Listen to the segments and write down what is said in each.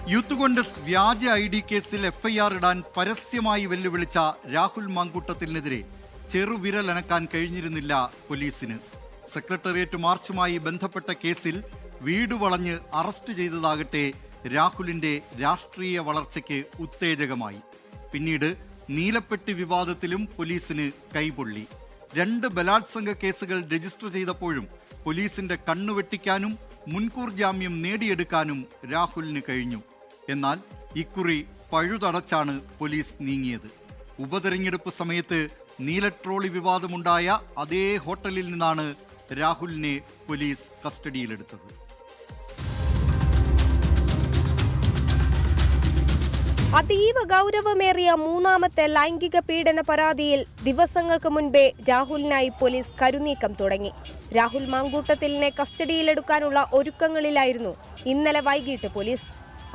Youth Congress വ്യാജ ID കേസിൽ FIR ഇടാൻ പരസ്യമായി വെല്ലുവിളിച്ച രാഹുൽ മാങ്കൂട്ടത്തിനെതിരെ ചെറുവിരലനക്കാൻ കഴിഞ്ഞിരുന്നില്ല പോലീസിന്. സെക്രട്ടേറിയറ്റ് മാർച്ചുമായി ബന്ധപ്പെട്ട കേസിൽ വീട് വളഞ്ഞ് അറസ്റ്റ് ചെയ്തതാകട്ടെ രാഹുലിന്റെ രാഷ്ട്രീയ വളർച്ചയ്ക്ക് ഉത്തേജകമായി. പിന്നീട് നീലപ്പെട്ടി വിവാദത്തിലും പോലീസിന് കൈപൊള്ളി. 2 ബലാത്സംഗ കേസുകൾ രജിസ്റ്റർ ചെയ്തപ്പോഴും പോലീസിന്റെ കണ്ണുവെട്ടിക്കാനും മുൻകൂർ ജാമ്യം നേടിയെടുക്കാനും രാഹുലിന് കഴിഞ്ഞു. എന്നാൽ ഇക്കുറി പഴുതടച്ചാണ് പോലീസ് നീങ്ങിയത്. ഉപതെരഞ്ഞെടുപ്പ് സമയത്ത് നീലട്രോളി വിവാദമുണ്ടായ അതേ ഹോട്ടലിൽ നിന്നാണ് രാഹുലിനെ പോലീസ് കസ്റ്റഡിയിലെടുത്തത്. അതീവ ഗൗരവമേറിയ മൂന്നാമത്തെ ലൈംഗിക പീഡന പരാതിയിൽ ദിവസങ്ങൾക്ക് മുൻപേ രാഹുലിനായി പോലീസ് കരുനീക്കം തുടങ്ങി. രാഹുൽ മാങ്കൂട്ടത്തിലിനെ കസ്റ്റഡിയിലെടുക്കാനുള്ള ഒരുക്കങ്ങളിലായിരുന്നു ഇന്നലെ വൈകിട്ട് പോലീസ്.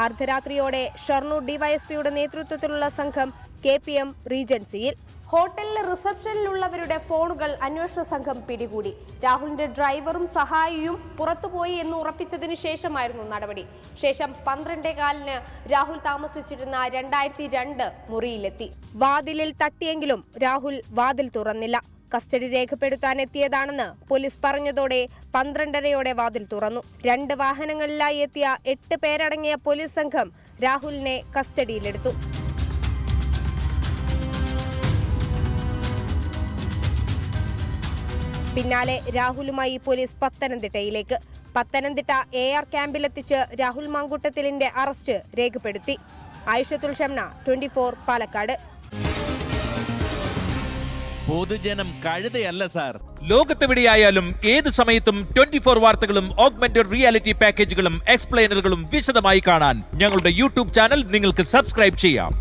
അർദ്ധരാത്രിയോടെ ഷൊർണൂർ ഡിവൈഎസ്പിയുടെ നേതൃത്വത്തിലുള്ള സംഘം KPM റീജൻസിയിൽ. ഹോട്ടലിലെ റിസപ്ഷനിലുള്ളവരുടെ ഫോണുകൾ അന്വേഷണ സംഘം പിടികൂടി. രാഹുലിന്റെ ഡ്രൈവറും സഹായിയും പുറത്തുപോയി എന്ന് ഉറപ്പിച്ചതിനു ശേഷമായിരുന്നു നടപടി. ശേഷം 12:15 രാഹുൽ താമസിച്ചിരുന്ന 2002 മുറിയിലെത്തി. വാതിലിൽ തട്ടിയെങ്കിലും രാഹുൽ വാതിൽ തുറന്നില്ല. കസ്റ്റഡി രേഖപ്പെടുത്താൻ എത്തിയതാണെന്ന് പോലീസ് പറഞ്ഞതോടെ 12:30 വാതിൽ തുറന്നു. 2 വാഹനങ്ങളിലായി എത്തിയ 8 പേരടങ്ങിയ പോലീസ് സംഘം രാഹുലിനെ കസ്റ്റഡിയിലെടുത്തു. പിന്നാലെ രാഹുലുമായി പോലീസ് പത്തനംതിട്ടയിലേക്ക്. പത്തനംതിട്ട AR ക്യാമ്പിലെത്തിച്ച് രാഹുൽ മാങ്കൂട്ടത്തിലിന്റെ അറസ്റ്റ് രേഖപ്പെടുത്തി. ആയിഷത്തുൽ ഷംന, 24 പാലക്കാട്. പൊതുജനം കഴുതയല്ല സാർ. ലോകത്തെവിടെയായാലും ഏത് സമയത്തും 24 വാർത്തകളും ഓഗ്മെന്റഡ് റിയാലിറ്റി പാക്കേജുകളും എക്സ്പ്ലെയിനറുകളും വിശദമായി കാണാൻ ഞങ്ങളുടെ YouTube ചാനൽ നിങ്ങൾക്ക് സബ്സ്ക്രൈബ് ചെയ്യാം.